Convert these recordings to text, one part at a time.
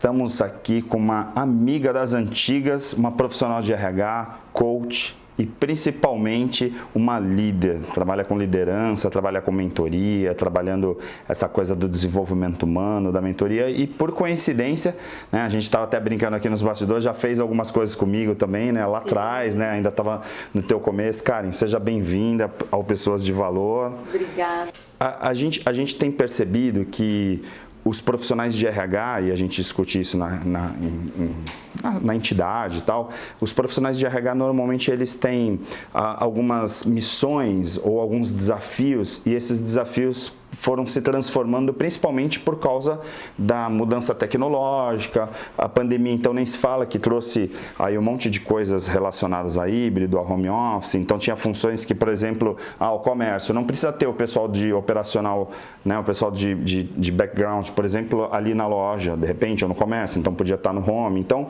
estamos aqui com uma amiga das antigas, uma profissional de RH, coach e principalmente uma líder. Trabalha com liderança, trabalha com mentoria, trabalhando essa coisa do desenvolvimento humano, da mentoria e por coincidência, né, a gente estava até brincando aqui nos bastidores, já fez algumas coisas comigo também, né, lá atrás, né, ainda estava no teu começo. Karen, seja bem-vinda ao Pessoas de Valor. Obrigada. A gente tem percebido que os profissionais de RH, e a gente discute isso na entidade e tal, os profissionais de RH normalmente eles têm algumas missões ou alguns desafios, e esses desafios foram se transformando principalmente por causa da mudança tecnológica, a pandemia então nem se fala, que trouxe aí um monte de coisas relacionadas a híbrido, a home office, então tinha funções que, por exemplo, o comércio, não precisa ter o pessoal de operacional, né, o pessoal de background, por exemplo, ali na loja, de repente, ou no comércio, então podia estar no home. Então,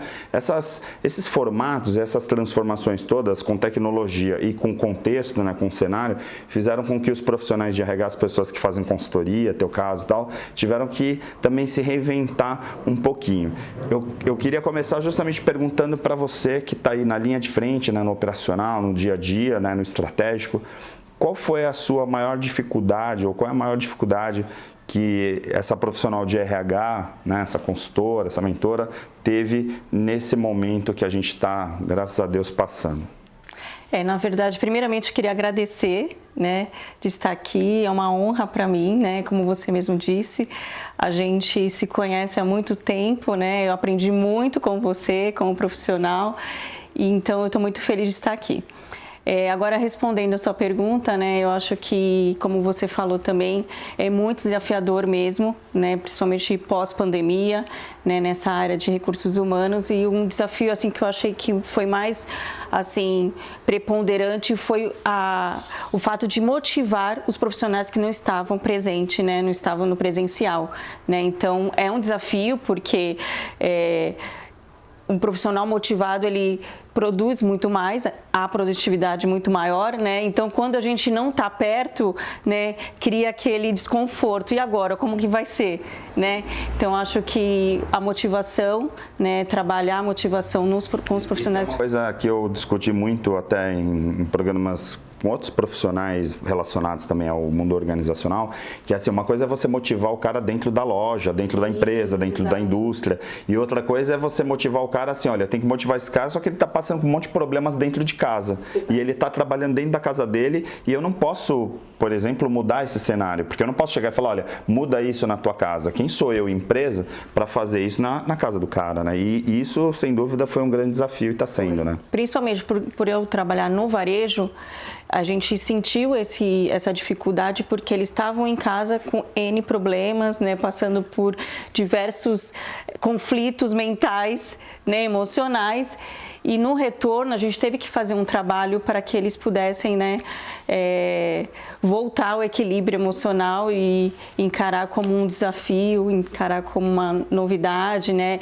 esses formatos, essas transformações todas com tecnologia e com contexto, né, com cenário, fizeram com que os profissionais de RH, as pessoas que fazem consultoria, teu caso e tal, tiveram que também se reinventar um pouquinho. Eu queria começar justamente perguntando para você que está aí na linha de frente, né, no operacional, no dia a dia, né, no estratégico, qual foi a sua maior dificuldade ou qual é a maior dificuldade que essa profissional de RH, né, essa consultora, essa mentora, teve nesse momento que a gente está, graças a Deus, passando? Na verdade, primeiramente eu queria agradecer, né, de estar aqui, é uma honra para mim, né, como você mesmo disse, a gente se conhece há muito tempo, né, eu aprendi muito com você, como profissional, e então eu estou muito feliz de estar aqui. Agora, respondendo a sua pergunta, né, eu acho que, como você falou também, é muito desafiador mesmo, né, principalmente pós-pandemia, né, nessa área de recursos humanos, e um desafio assim, que eu achei que foi mais assim, preponderante foi o fato de motivar os profissionais que não estavam presentes, né, não estavam no presencial. Né, então, é um desafio porque um profissional motivado, ele produz muito mais, a produtividade muito maior, né? Então, quando a gente não está perto, né, cria aquele desconforto. E agora, como que vai ser, né? Então, acho que a motivação, né, trabalhar a motivação com os profissionais. Uma coisa que eu discuti muito até em programas com outros profissionais relacionados também ao mundo organizacional, que assim, uma coisa é você motivar o cara dentro da loja, dentro da empresa, dentro da indústria, e outra coisa é você motivar o cara assim, olha, tem que motivar esse cara, só que ele está passando por um monte de problemas dentro de casa, e ele está trabalhando dentro da casa dele, e eu não posso, por exemplo, mudar esse cenário, porque eu não posso chegar e falar, olha, muda isso na tua casa. Quem sou eu, empresa, para fazer isso na casa do cara, né? E isso, sem dúvida, foi um grande desafio e está sendo, né? Principalmente por eu trabalhar no varejo, a gente sentiu essa dificuldade porque eles estavam em casa com N problemas, né, passando por diversos conflitos mentais, né, emocionais, e no retorno a gente teve que fazer um trabalho para que eles pudessem, né, voltar ao equilíbrio emocional e encarar como um desafio, encarar como uma novidade, né?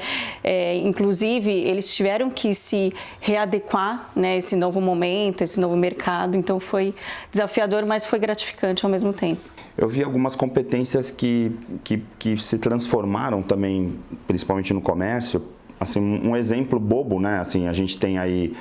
Inclusive, eles tiveram que se readequar, né, esse novo momento, esse novo mercado. Então, foi desafiador, mas foi gratificante ao mesmo tempo. Eu vi algumas competências que se transformaram também, principalmente no comércio. Assim, um exemplo bobo, né? Assim, a gente tem aí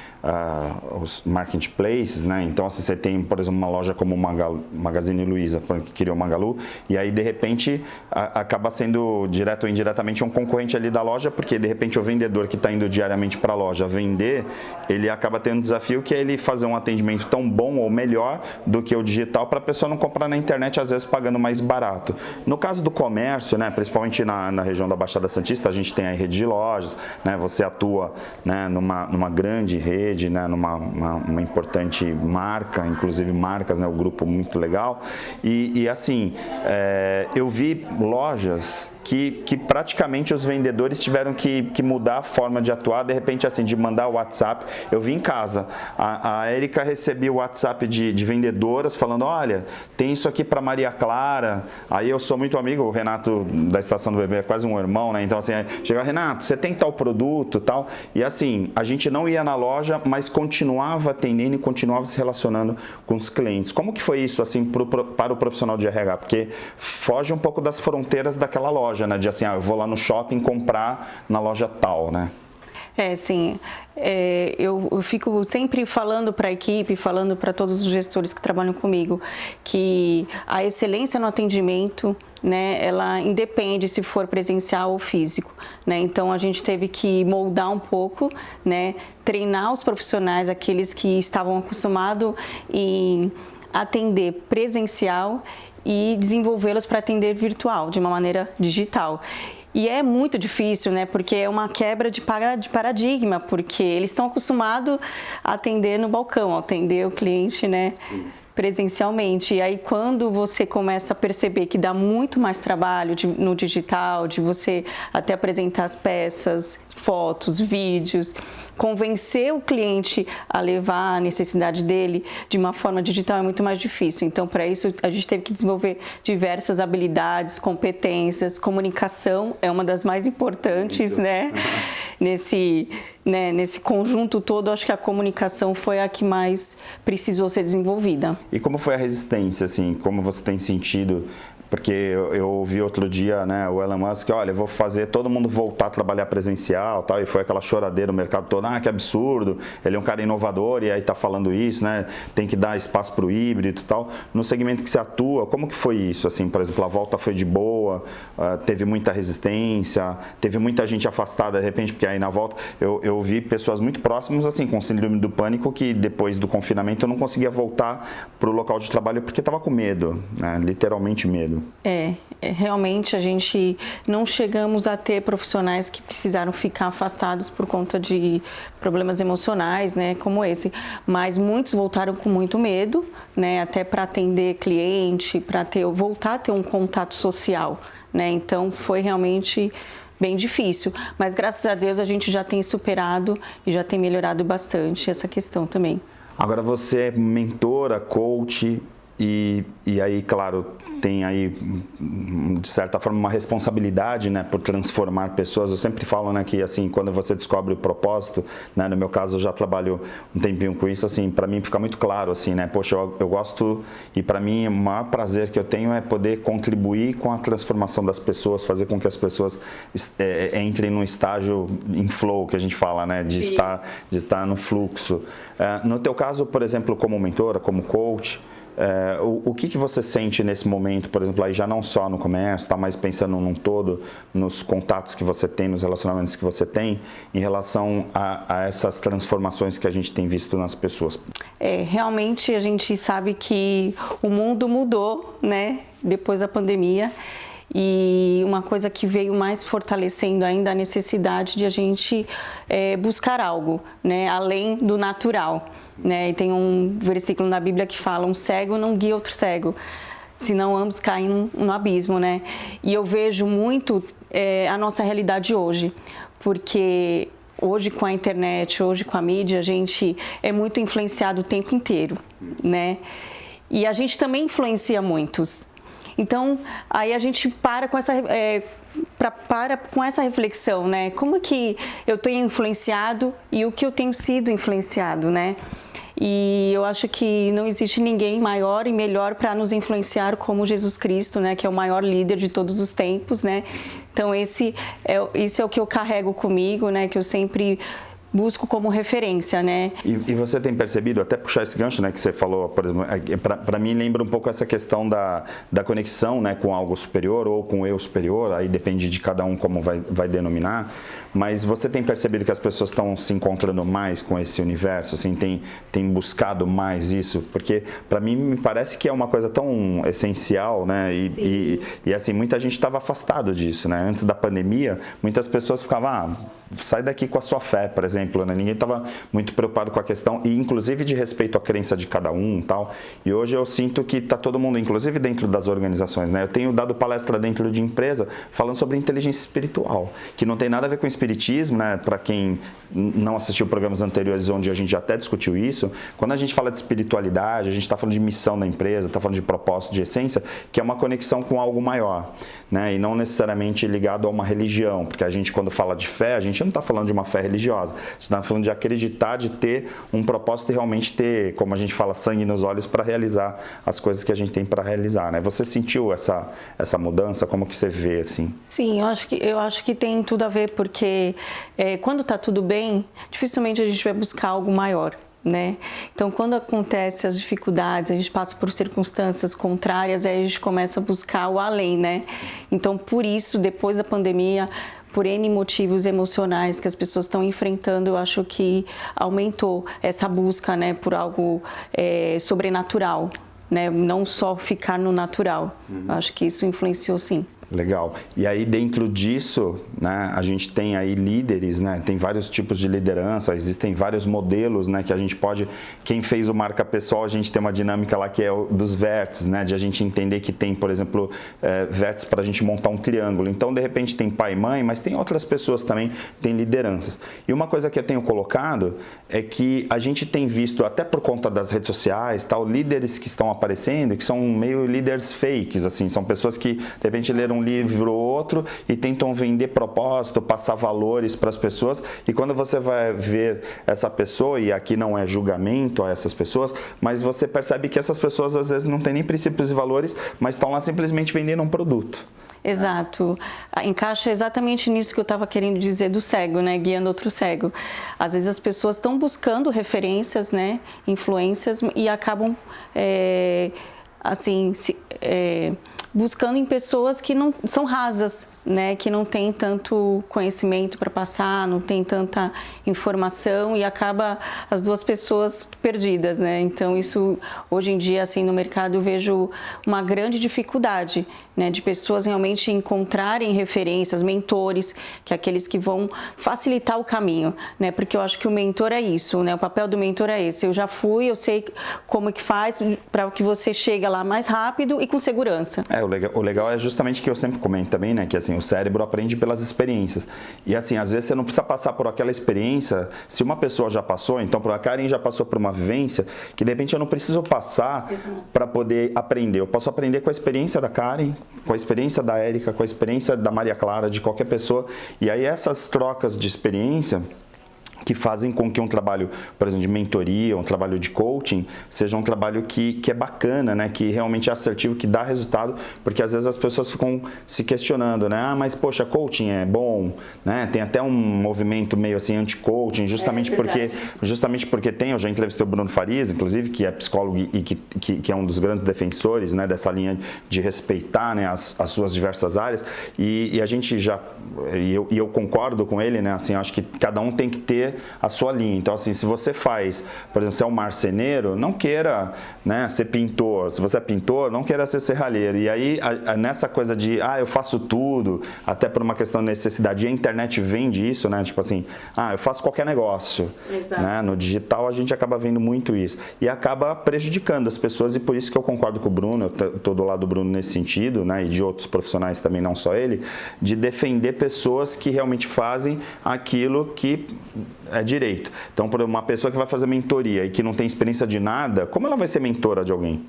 os marketplaces, né? Então, assim, você tem, por exemplo, uma loja como o Magazine Luiza, que criou o Magalu, e aí, de repente, acaba sendo, direto ou indiretamente, um concorrente ali da loja, porque, de repente, o vendedor que está indo diariamente para a loja vender, ele acaba tendo um desafio que é ele fazer um atendimento tão bom ou melhor do que o digital para a pessoa não comprar na internet, às vezes, pagando mais barato. No caso do comércio, né? Principalmente na região da Baixada Santista, a gente tem a rede de lojas, né, você atua, né, numa grande rede, né, numa importante marca, inclusive marcas, né, o grupo muito legal. E assim, eu vi lojas que praticamente os vendedores tiveram que mudar a forma de atuar, de repente assim, de mandar o WhatsApp. Eu vi em casa, a Érica recebia o WhatsApp de vendedoras falando, olha, tem isso aqui para Maria Clara. Aí eu sou muito amigo, o Renato da Estação do Bebê é quase um irmão, né? Então assim, chega, Renato, você tem tal produto e tal. E assim, a gente não ia na loja, mas continuava atendendo e continuava se relacionando com os clientes. Como que foi isso assim para o profissional de RH? Porque foge um pouco das fronteiras daquela loja. loja, né? De assim, eu vou lá no shopping comprar na loja tal, né? Sim. Eu fico sempre falando para a equipe, falando para todos os gestores que trabalham comigo, que a excelência no atendimento, né, ela independe se for presencial ou físico, né? Então a gente teve que moldar um pouco, né, treinar os profissionais, aqueles que estavam acostumados em atender presencial e desenvolvê-los para atender virtual, de uma maneira digital. E é muito difícil, né? Porque é uma quebra de paradigma, porque eles estão acostumados a atender no balcão, a atender o cliente, né? Sim. Presencialmente. E aí, quando você começa a perceber que dá muito mais trabalho no digital, de você até apresentar as peças, fotos, vídeos, convencer o cliente a levar a necessidade dele de uma forma digital é muito mais difícil. Então, para isso, a gente teve que desenvolver diversas habilidades, competências. Comunicação é uma das mais importantes, né? Nesse conjunto todo, acho que a comunicação foi a que mais precisou ser desenvolvida. E como foi a resistência, assim? Como você tem sentido? Porque eu ouvi outro dia, né, o Elon Musk, olha, eu vou fazer todo mundo voltar a trabalhar presencial, tal, e foi aquela choradeira, o mercado todo, que absurdo, ele é um cara inovador e aí tá falando isso, né, tem que dar espaço para o híbrido e tal. No segmento que você atua, como que foi isso, assim, por exemplo, a volta foi de boa, teve muita resistência, teve muita gente afastada de repente, porque aí na volta eu vi pessoas muito próximas, assim, com síndrome do pânico, que depois do confinamento eu não conseguia voltar para o local de trabalho porque estava com medo, né, literalmente medo. Realmente a gente não chegamos a ter profissionais que precisaram ficar afastados por conta de problemas emocionais, né, como esse, mas muitos voltaram com muito medo, né, até para atender cliente, para voltar a ter um contato social, né, então foi realmente bem difícil, mas graças a Deus a gente já tem superado e já tem melhorado bastante essa questão também. Agora você é mentora, coach e aí, claro, tem aí, de certa forma, uma responsabilidade, né, por transformar pessoas. Eu sempre falo, né, que assim, quando você descobre o propósito, né, no meu caso eu já trabalho um tempinho com isso, assim, para mim fica muito claro, assim, né, poxa, eu gosto e para mim o maior prazer que eu tenho é poder contribuir com a transformação das pessoas, fazer com que as pessoas entrem num estágio em flow, que a gente fala, né, de estar no fluxo. No teu caso, por exemplo, como mentora, como coach, o que você sente nesse momento, por exemplo, aí já não só no comércio, tá, mas pensando num todo, nos contatos que você tem, nos relacionamentos que você tem, em relação a essas transformações que a gente tem visto nas pessoas? Realmente a gente sabe que o mundo mudou, né, depois da pandemia. E uma coisa que veio mais fortalecendo ainda a necessidade de a gente buscar algo, né, além do natural. Né? E tem um versículo na Bíblia que fala: um cego não guia outro cego, senão ambos caem no abismo. Né? E eu vejo muito a nossa realidade hoje, porque hoje com a internet, hoje com a mídia, a gente é muito influenciado o tempo inteiro, né? E a gente também influencia muitos. Então, aí a gente para com essa reflexão, né? Como que eu tenho influenciado e o que eu tenho sido influenciado, né? E eu acho que não existe ninguém maior e melhor para nos influenciar como Jesus Cristo, né? Que é o maior líder de todos os tempos, né? Então, isso é o que eu carrego comigo, né? Que eu sempre busco como referência, né? E você tem percebido, até puxar esse gancho, né, que você falou, por exemplo, para mim lembra um pouco essa questão da conexão, né, com algo superior ou com o eu superior, aí depende de cada um como vai denominar, mas você tem percebido que as pessoas estão se encontrando mais com esse universo, assim, tem buscado mais isso? Porque para mim me parece que é uma coisa tão essencial, né, e assim, muita gente estava afastado disso, né, antes da pandemia, muitas pessoas ficavam, sai daqui com a sua fé, por exemplo, né? Ninguém estava muito preocupado com a questão, e inclusive de respeito à crença de cada um e tal, e hoje eu sinto que está todo mundo, inclusive dentro das organizações, né? Eu tenho dado palestra dentro de empresa falando sobre inteligência espiritual, que não tem nada a ver com espiritismo, né? Para quem não assistiu programas anteriores onde a gente já até discutiu isso, quando a gente fala de espiritualidade, a gente está falando de missão da empresa, está falando de propósito, de essência, que é uma conexão com algo maior, né? E não necessariamente ligado a uma religião, porque a gente, quando fala de fé, a gente não está falando de uma fé religiosa, a gente está falando de acreditar, de ter um propósito e realmente ter, como a gente fala, sangue nos olhos para realizar as coisas que a gente tem para realizar, né? Você sentiu essa mudança? Como que você vê, assim? Sim, eu acho que tem tudo a ver, porque quando está tudo bem, dificilmente a gente vai buscar algo maior, né? Então, quando acontecem as dificuldades, a gente passa por circunstâncias contrárias, aí a gente começa a buscar o além, né? Então, por isso, depois da pandemia, por N motivos emocionais que as pessoas estão enfrentando, eu acho que aumentou essa busca, né, por algo sobrenatural, né? Não só ficar no natural. Eu acho que isso influenciou, sim. Legal. E aí dentro disso, né, a gente tem aí líderes, né, tem vários tipos de liderança, existem vários modelos, né, que a gente pode, quem fez o marca pessoal, a gente tem uma dinâmica lá que é o dos vértices, né, de a gente entender que tem, por exemplo, vértices para a gente montar um triângulo. Então, de repente tem pai e mãe, mas tem outras pessoas também, tem lideranças. E uma coisa que eu tenho colocado é que a gente tem visto, até por conta das redes sociais, tal, líderes que estão aparecendo, que são meio líderes fakes, assim, são pessoas que, de repente, leram um livro ou outro e tentam vender propósito, passar valores para as pessoas, e quando você vai ver essa pessoa, e aqui não é julgamento a essas pessoas, mas você percebe que essas pessoas às vezes não têm nem princípios e valores, mas estão lá simplesmente vendendo um produto. Exato. Encaixa exatamente nisso que eu estava querendo dizer do cego, né? Guiando outro cego. Às vezes as pessoas estão buscando referências, né? Influências, e acabam buscando em pessoas que não são rasas, né, que não tem tanto conhecimento para passar, não tem tanta informação, e acaba as duas pessoas perdidas, né? Então isso hoje em dia, assim, no mercado eu vejo uma grande dificuldade, né, de pessoas realmente encontrarem referências, mentores, que é aqueles que vão facilitar o caminho, né? Porque eu acho que o mentor é isso, né? O papel do mentor é esse. Eu já fui, eu sei como é que faz para que você chegue lá mais rápido e com segurança. O legal é justamente que eu sempre comento também, né, que assim, o cérebro aprende pelas experiências. E assim, às vezes você não precisa passar por aquela experiência. Se uma pessoa já passou, então a Karen já passou por uma vivência que de repente eu não preciso passar para poder aprender. Eu posso aprender com a experiência da Karen, com a experiência da Érica, com a experiência da Maria Clara, de qualquer pessoa. E aí essas trocas de experiência que fazem com que um trabalho, por exemplo, de mentoria, um trabalho de coaching, seja um trabalho que é bacana, né? Que realmente é assertivo, que dá resultado, porque às vezes as pessoas ficam se questionando, né? Ah, mas poxa, coaching é bom, né? Tem até um movimento meio assim anti-coaching, justamente porque tem, eu já entrevistei o Bruno Farias, inclusive, que é psicólogo e que é um dos grandes defensores, né, dessa linha de respeitar, né, as suas diversas áreas, e a gente já, e eu concordo com ele, né? Assim, acho que cada um tem que ter a sua linha. Então, assim, se você faz, por exemplo, se é um marceneiro, não queira, né, ser pintor. Se você é pintor, não queira ser serralheiro. E aí, nessa coisa de, eu faço tudo, até por uma questão de necessidade, e a internet vende isso, né? Tipo assim, eu faço qualquer negócio. Exato. Né? No digital, a gente acaba vendo muito isso. E acaba prejudicando as pessoas, e por isso que eu concordo com o Bruno, eu estou do lado do Bruno nesse sentido, né, e de outros profissionais também, não só ele, de defender pessoas que realmente fazem aquilo que é direito. Então, por uma pessoa que vai fazer mentoria e que não tem experiência de nada, como ela vai ser mentora de alguém?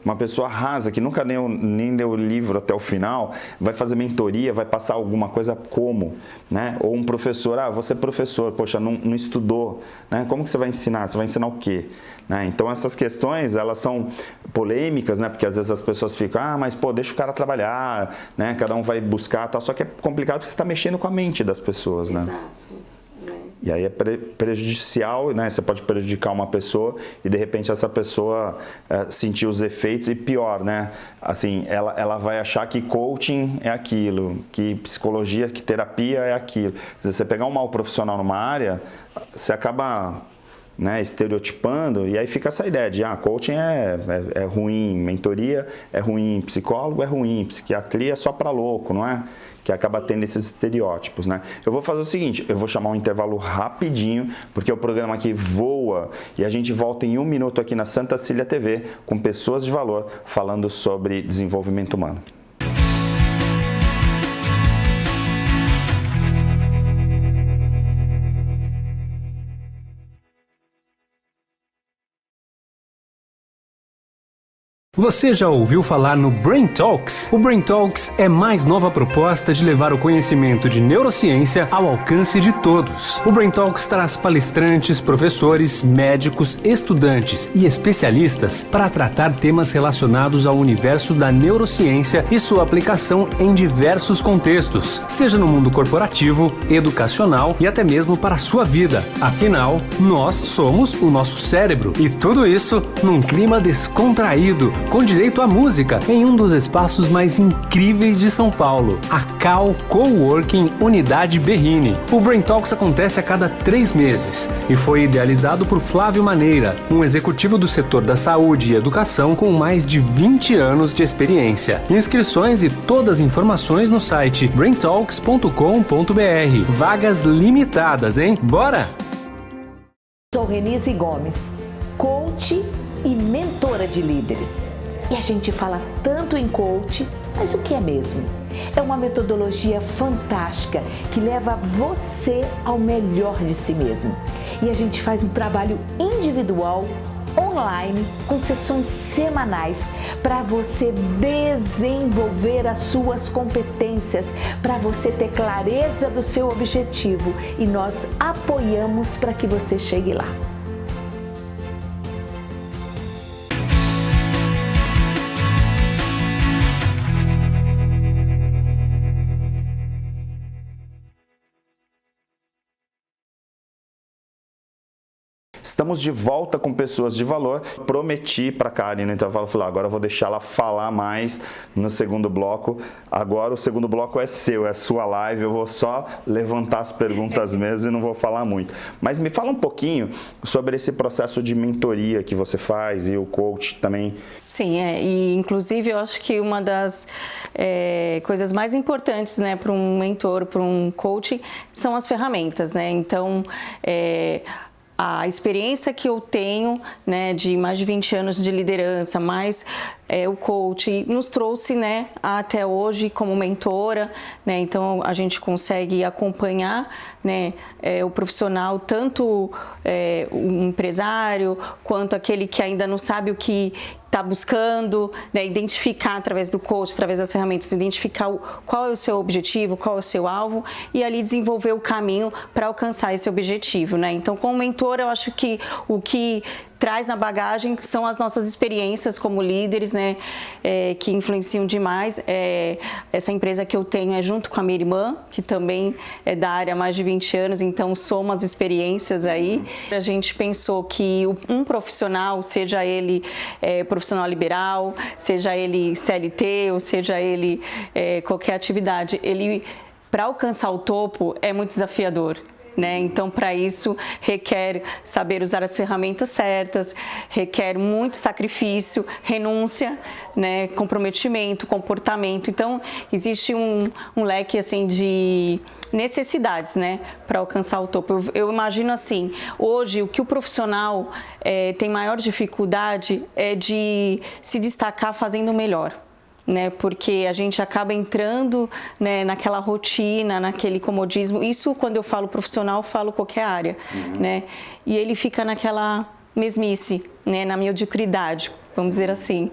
Uma pessoa rasa, que nunca nem leu o livro até o final, vai fazer mentoria, vai passar alguma coisa como? Né? Ou um professor, você é professor, poxa, não estudou. Né? Como que você vai ensinar? Você vai ensinar o quê? Né? Então, essas questões, elas são polêmicas, né? Porque às vezes as pessoas ficam, mas pô, deixa o cara trabalhar, né? Cada um vai buscar, tal. Só que é complicado porque você está mexendo com a mente das pessoas. Exato. Né? E aí é prejudicial, né? Você pode prejudicar uma pessoa e de repente essa pessoa sentir os efeitos, e pior, né? Assim, ela vai achar que coaching é aquilo, que psicologia, que terapia é aquilo. Se você pegar um mau profissional numa área, você acaba, né, estereotipando, e aí fica essa ideia de coaching é ruim, mentoria é ruim, psicólogo é ruim, psiquiatria é só para louco, não é? Que acaba tendo esses estereótipos, né? Eu vou fazer o seguinte, eu vou chamar um intervalo rapidinho, porque o programa aqui voa, e a gente volta em 1 minuto aqui na Santa Cília TV, com pessoas de valor, falando sobre desenvolvimento humano. Você já ouviu falar no Brain Talks? O Brain Talks é mais nova proposta de levar o conhecimento de neurociência ao alcance de todos. O Brain Talks traz palestrantes, professores, médicos, estudantes e especialistas para tratar temas relacionados ao universo da neurociência e sua aplicação em diversos contextos, seja no mundo corporativo, educacional e até mesmo para a sua vida. Afinal, nós somos o nosso cérebro e tudo isso num clima descontraído, com direito à música, em um dos espaços mais incríveis de São Paulo, a Cal Coworking Unidade Berrini. O Brain Talks acontece a cada 3 meses e foi idealizado por Flávio Maneira, um executivo do setor da saúde e educação com mais de 20 anos de experiência. Inscrições e todas as informações no site braintalks.com.br. Vagas limitadas, hein? Bora! Sou Renise Gomes, coach e mentora de líderes. E a gente fala tanto em coach, mas o que é mesmo? É uma metodologia fantástica que leva você ao melhor de si mesmo. E a gente faz um trabalho individual, online, com sessões semanais, para você desenvolver as suas competências, para você ter clareza do seu objetivo. E nós apoiamos para que você chegue lá. Estamos de volta com Pessoas de Valor. Prometi para a Karen no intervalo, falei, agora eu vou deixar ela falar mais no segundo bloco. Agora o segundo bloco é seu, é sua live, eu vou só levantar as perguntas mesmo e não vou falar muito. Mas me fala um pouquinho sobre esse processo de mentoria que você faz e o coach também. Sim, e inclusive eu acho que uma das coisas mais importantes, né, para um mentor, para um coach, são as ferramentas, né? Então, a experiência que eu tenho, né, de mais de 20 anos de liderança, mais o coach nos trouxe, né, até hoje como mentora, né, então a gente consegue acompanhar, né, o profissional, tanto o empresário quanto aquele que ainda não sabe o que está buscando, né, identificar através do coach, através das ferramentas, identificar qual é o seu objetivo, qual é o seu alvo e ali desenvolver o caminho para alcançar esse objetivo, né? Então, como mentor, eu acho que o que traz na bagagem são as nossas experiências como líderes, né, que influenciam demais. Essa empresa que eu tenho é junto com a minha irmã, que também é da área há mais de 20 anos, então somos as experiências aí. A gente pensou que um profissional, seja ele profissional liberal, seja ele CLT ou seja ele qualquer atividade, ele, para alcançar o topo, é muito desafiador. Né? Então, para isso, requer saber usar as ferramentas certas, requer muito sacrifício, renúncia, né? Comprometimento, comportamento. Então, existe um leque assim, de necessidades, né? Para alcançar o topo. Eu imagino assim, hoje, o que o profissional tem maior dificuldade é de se destacar fazendo o melhor. Né, porque a gente acaba entrando, né, naquela rotina, naquele comodismo. Isso, quando eu falo profissional, eu falo qualquer área, né? E ele fica naquela mesmice, né, na mediocridade, vamos dizer assim.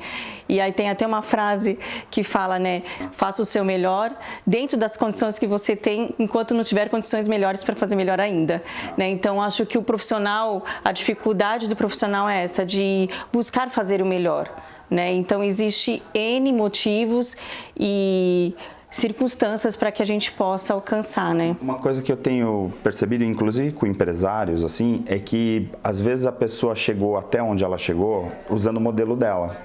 E aí tem até uma frase que fala, né, faça o seu melhor dentro das condições que você tem, enquanto não tiver condições melhores para fazer melhor ainda, né? Então, acho que o profissional, a dificuldade do profissional é essa, de buscar fazer o melhor. Né? Então, existe N motivos e circunstâncias para que a gente possa alcançar, né? Uma coisa que eu tenho percebido, inclusive com empresários, assim, é que às vezes a pessoa chegou até onde ela chegou usando o modelo dela.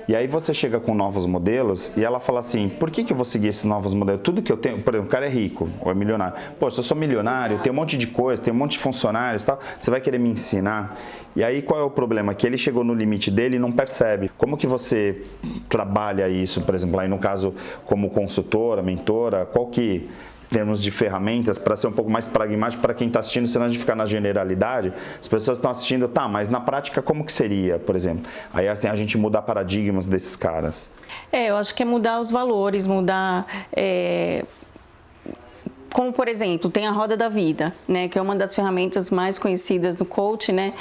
E aí você chega com novos modelos e ela fala assim, por que eu vou seguir esses novos modelos? Tudo que eu tenho, por exemplo, o cara é rico ou é milionário. Poxa, eu sou milionário, tenho um monte de coisa, tenho um monte de funcionários e tal, você vai querer me ensinar? E aí qual é o problema? Que ele chegou no limite dele e não percebe. Como que você trabalha isso, por exemplo, aí no caso como consultora, mentora, qual que... termos de ferramentas, para ser um pouco mais pragmático para quem está assistindo, senão a gente ficar na generalidade, as pessoas estão assistindo, tá, mas na prática como que seria, por exemplo? Aí assim, a gente mudar paradigmas desses caras. Eu acho que é mudar os valores, mudar como, por exemplo, tem a Roda da Vida, né, que é uma das ferramentas mais conhecidas do coach, né?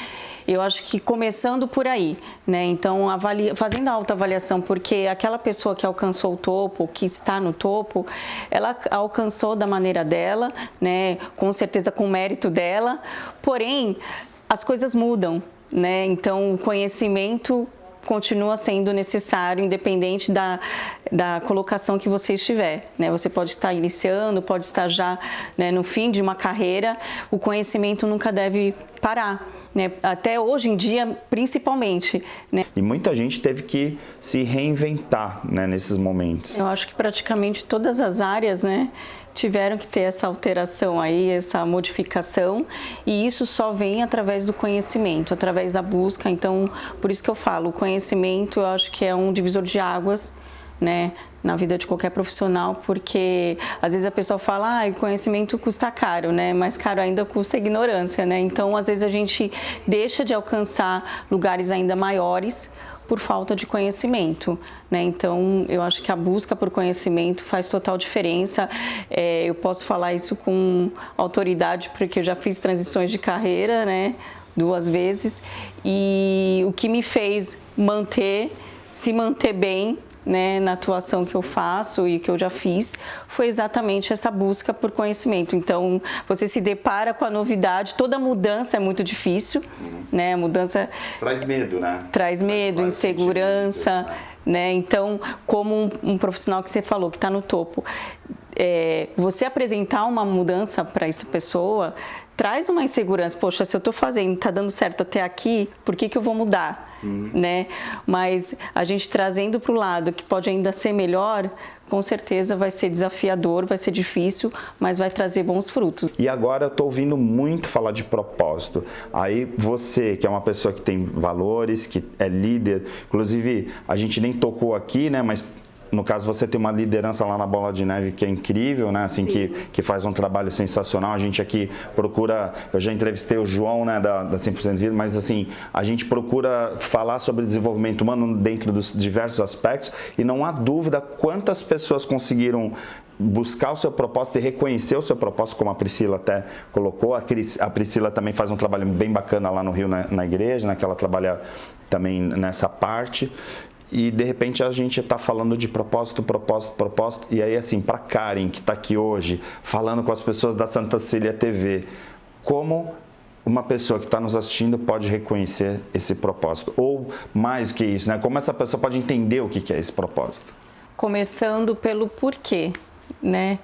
Eu acho que começando por aí, né? Então, fazendo a autoavaliação, porque aquela pessoa que alcançou o topo, que está no topo, ela alcançou da maneira dela, né? Com certeza com o mérito dela, porém, as coisas mudam, né? Então, o conhecimento continua sendo necessário, independente da colocação que você estiver, né? Você pode estar iniciando, pode estar já, né, no fim de uma carreira, o conhecimento nunca deve parar, né? Até hoje em dia, principalmente, né? E muita gente teve que se reinventar, né, nesses momentos. Eu acho que praticamente todas as áreas, né, tiveram que ter essa alteração aí, essa modificação, e isso só vem através do conhecimento, através da busca. Então, por isso que eu falo, o conhecimento eu acho que é um divisor de águas, né, na vida de qualquer profissional, porque às vezes a pessoa fala, o conhecimento custa caro, né, mais caro ainda custa a ignorância, né, então às vezes a gente deixa de alcançar lugares ainda maiores por falta de conhecimento, né? Então, eu acho que a busca por conhecimento faz total diferença. Eu posso falar isso com autoridade, porque eu já fiz transições de carreira, né? 2 vezes, e o que me fez se manter bem, né, na atuação que eu faço e que eu já fiz, foi exatamente essa busca por conhecimento. Então, você se depara com a novidade, toda mudança é muito difícil, né? A mudança traz medo, né? Traz medo, insegurança, né? Então, como um profissional que você falou, que está no topo, você apresentar uma mudança para essa pessoa traz uma insegurança. Poxa, se eu estou fazendo, está dando certo até aqui, por que eu vou mudar? Né? Mas a gente trazendo para o lado que pode ainda ser melhor, com certeza vai ser desafiador, vai ser difícil, mas vai trazer bons frutos. E agora eu estou ouvindo muito falar de propósito. Aí você, que é uma pessoa que tem valores, que é líder, inclusive a gente nem tocou aqui, né? Mas no caso, você tem uma liderança lá na Bola de Neve que é incrível, né? Assim, que faz um trabalho sensacional. A gente aqui procura, eu já entrevistei o João, né, da 100% Vida, mas assim, a gente procura falar sobre desenvolvimento humano dentro dos diversos aspectos, e não há dúvida quantas pessoas conseguiram buscar o seu propósito e reconhecer o seu propósito, como a Priscila até colocou. A Priscila também faz um trabalho bem bacana lá no Rio, na igreja, né, que ela trabalha também nessa parte. E de repente a gente está falando de propósito, e aí assim, para Karen, que está aqui hoje, falando com as pessoas da Santa Cecília TV, como uma pessoa que está nos assistindo pode reconhecer esse propósito? Ou mais do que isso, né? Como essa pessoa pode entender o que é esse propósito? Começando pelo porquê, né?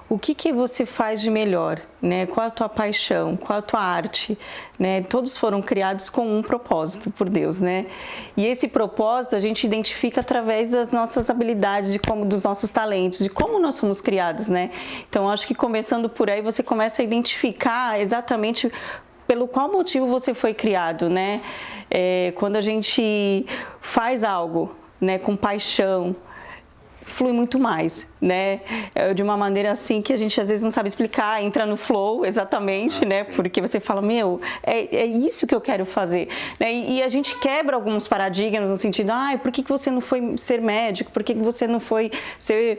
O que você faz de melhor, né? Qual a tua paixão, qual a tua arte, né? Todos foram criados com um propósito por Deus, né? E esse propósito a gente identifica através das nossas habilidades, dos nossos talentos, de como nós fomos criados, né? Então, acho que começando por aí, você começa a identificar exatamente pelo qual motivo você foi criado, né? Quando a gente faz algo, né, com paixão, flui muito mais, né? De uma maneira assim que a gente às vezes não sabe explicar, entra no flow exatamente, né? Sim. Porque você fala, é isso que eu quero fazer, né? E a gente quebra alguns paradigmas no sentido, por que você não foi ser médico? Por que você não foi ser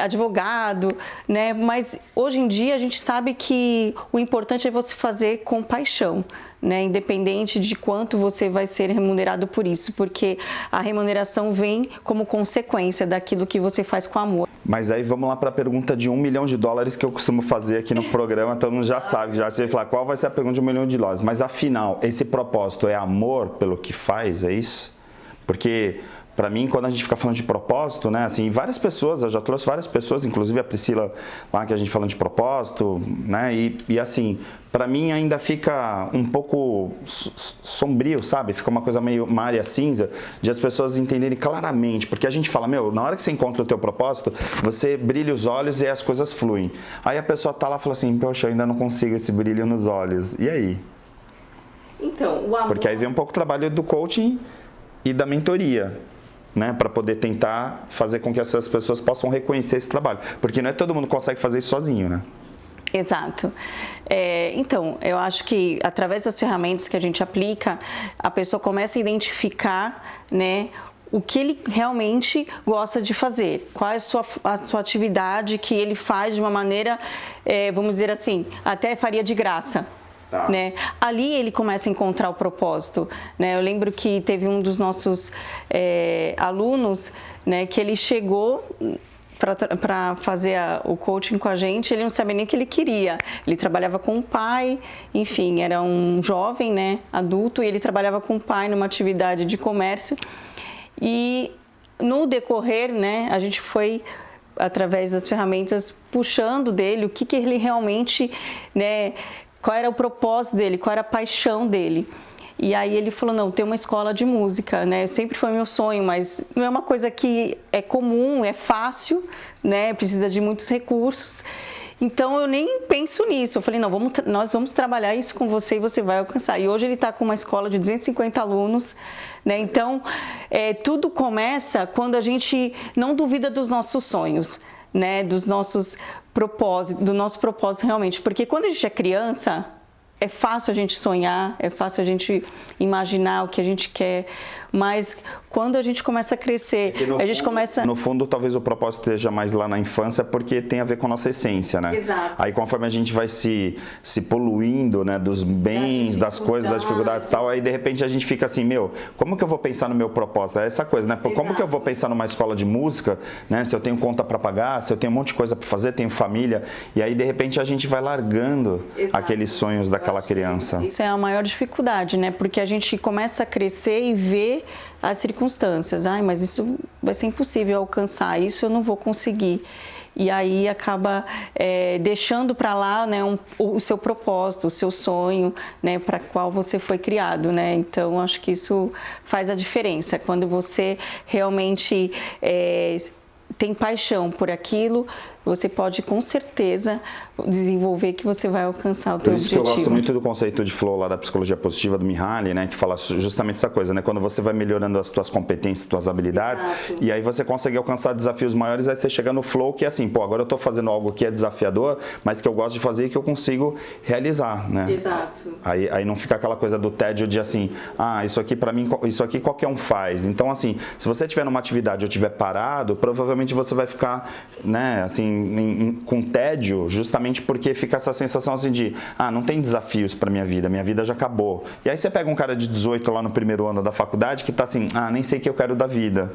advogado, né? Mas hoje em dia a gente sabe que o importante é você fazer com paixão, né? Independente de quanto você vai ser remunerado por isso, porque a remuneração vem como consequência daquilo que você faz com amor. Mas aí vamos lá para a pergunta de $1 milhão que eu costumo fazer aqui no programa, todo mundo já sabe, já sei falar qual vai ser a pergunta de $1 milhão. Mas afinal, esse propósito é amor pelo que faz, é isso? Porque para mim, quando a gente fica falando de propósito, né, assim, várias pessoas, eu já trouxe várias pessoas, inclusive a Priscila lá, que a gente falando de propósito, né, e assim, para mim ainda fica um pouco sombrio, sabe? Fica uma coisa meio, uma área cinza, de as pessoas entenderem claramente, porque a gente fala, na hora que você encontra o teu propósito, você brilha os olhos e as coisas fluem. Aí a pessoa tá lá e fala assim, poxa, eu ainda não consigo esse brilho nos olhos, e aí? Então, o amor... Porque aí vem um pouco o trabalho do coaching e da mentoria, né, para poder tentar fazer com que essas pessoas possam reconhecer esse trabalho. Porque não é todo mundo que consegue fazer isso sozinho, né? Exato. Então, eu acho que através das ferramentas que a gente aplica, a pessoa começa a identificar, né, o que ele realmente gosta de fazer, qual é a sua atividade que ele faz de uma maneira, vamos dizer assim, até faria de graça. Tá. Né? Ali ele começa a encontrar o propósito. Né? Eu lembro que teve um dos nossos alunos, né, que ele chegou para fazer o coaching com a gente, ele não sabia nem o que ele queria. Ele trabalhava com o pai, enfim, era um jovem, né, adulto, e ele trabalhava com o pai numa atividade de comércio. E no decorrer, né, a gente foi, através das ferramentas, puxando dele o que ele realmente, né, qual era o propósito dele, qual era a paixão dele. E aí ele falou, não, tem uma escola de música, né? Sempre foi meu sonho, mas não é uma coisa que é comum, é fácil, né? Precisa de muitos recursos. Então eu nem penso nisso. Eu falei, não, nós vamos trabalhar isso com você e você vai alcançar. E hoje ele está com uma escola de 250 alunos, né? Então tudo começa quando a gente não duvida dos nossos sonhos, né? Dos nossos propósitos, do nosso propósito realmente. Porque quando a gente é criança, é fácil a gente sonhar, é fácil a gente imaginar o que a gente quer, mas quando a gente começa a crescer, a gente começa... No fundo, talvez o propósito esteja mais lá na infância, porque tem a ver com a nossa essência, né? Exato. Aí conforme a gente vai se poluindo, né, dos bens, das coisas, das dificuldades e tal, aí de repente a gente fica assim, como que eu vou pensar no meu propósito? É essa coisa, né? Como Exato. Que eu vou pensar numa escola de música, né? Se eu tenho conta para pagar, se eu tenho um monte de coisa para fazer, tenho família, e aí de repente a gente vai largando Exato. Aqueles sonhos daquela criança. Isso é a maior dificuldade, né? Porque a gente começa a crescer e ver as circunstâncias. Ai, mas isso vai ser impossível alcançar, isso eu não vou conseguir. E aí acaba deixando para lá, né, o seu propósito, o seu sonho, né, para qual você foi criado, né? Então, acho que isso faz a diferença. Quando você realmente tem paixão por aquilo, você pode com certeza desenvolver que você vai alcançar o teu objetivo. Por isso que eu gosto muito do conceito de flow lá da psicologia positiva do Mihaly, né, que fala justamente essa coisa, né, quando você vai melhorando as tuas competências, tuas habilidades, Exato. E aí você consegue alcançar desafios maiores, aí você chega no flow que é assim, agora eu tô fazendo algo que é desafiador, mas que eu gosto de fazer e que eu consigo realizar, né? Exato. Aí não fica aquela coisa do tédio de assim, isso aqui para mim, isso aqui qualquer um faz. Então assim, se você estiver numa atividade ou estiver parado, provavelmente você vai ficar, né, assim, com tédio, justamente porque fica essa sensação assim de, não tem desafios para minha vida já acabou. E aí você pega um cara de 18 lá no primeiro ano da faculdade que tá assim, nem sei o que eu quero da vida.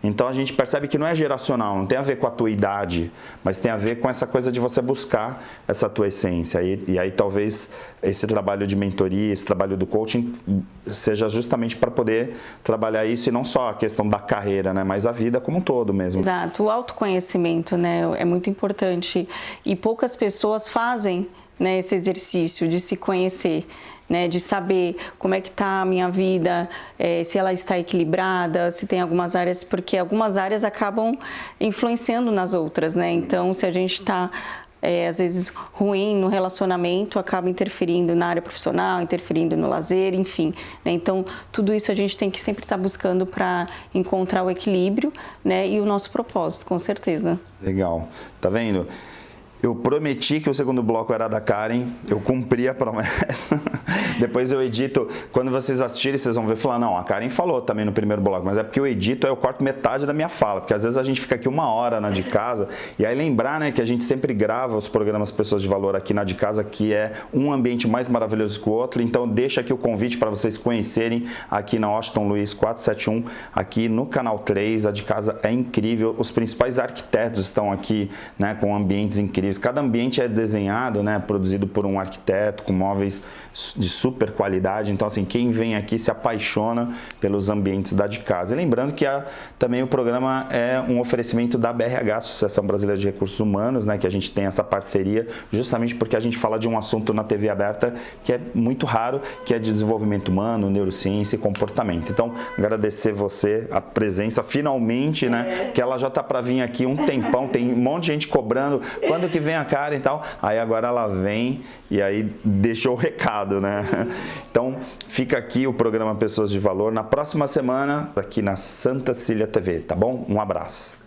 Então a gente percebe que não é geracional, não tem a ver com a tua idade, mas tem a ver com essa coisa de você buscar essa tua essência. E aí talvez esse trabalho de mentoria, esse trabalho do coaching seja justamente para poder trabalhar isso e não só a questão da carreira, né, mas a vida como um todo mesmo. Exato, o autoconhecimento, né, é muito importante e poucas pessoas fazem, né, esse exercício de se conhecer. Né, de saber como é que está a minha vida, se ela está equilibrada, se tem algumas áreas, porque algumas áreas acabam influenciando nas outras, né? Então, se a gente está, às vezes, ruim no relacionamento, acaba interferindo na área profissional, interferindo no lazer, enfim. Né? Então, tudo isso a gente tem que sempre estar buscando para encontrar o equilíbrio, né, e o nosso propósito, com certeza. Legal. Tá vendo? Eu prometi que o segundo bloco era da Karen, eu cumpri a promessa. Depois eu edito, quando vocês assistirem, vocês vão ver, falar, não, a Karen falou também no primeiro bloco, mas é porque eu edito, eu corto metade da minha fala, porque às vezes a gente fica aqui 1 hora na de casa, e aí lembrar, né, que a gente sempre grava os programas Pessoas de Valor aqui na de casa, que é um ambiente mais maravilhoso que o outro, então deixa aqui o convite para vocês conhecerem aqui na Washington Luiz 471, aqui no Canal 3, a de casa é incrível, os principais arquitetos estão aqui, né, com ambientes incríveis. Cada ambiente é desenhado, né, produzido por um arquiteto, com móveis de super qualidade. Então, assim, quem vem aqui se apaixona pelos ambientes da de casa. E lembrando que também o programa é um oferecimento da BRH, Associação Brasileira de Recursos Humanos, né, que a gente tem essa parceria, justamente porque a gente fala de um assunto na TV aberta que é muito raro, que é de desenvolvimento humano, neurociência e comportamento. Então, agradecer você, a presença, finalmente, né, que ela já tá para vir aqui um tempão, tem um monte de gente cobrando, quando que vem a Karen e tal, aí agora ela vem e aí deixou o recado, né? Então, fica aqui o programa Pessoas de Valor na próxima semana, aqui na Santa Cecília TV, tá bom? Um abraço.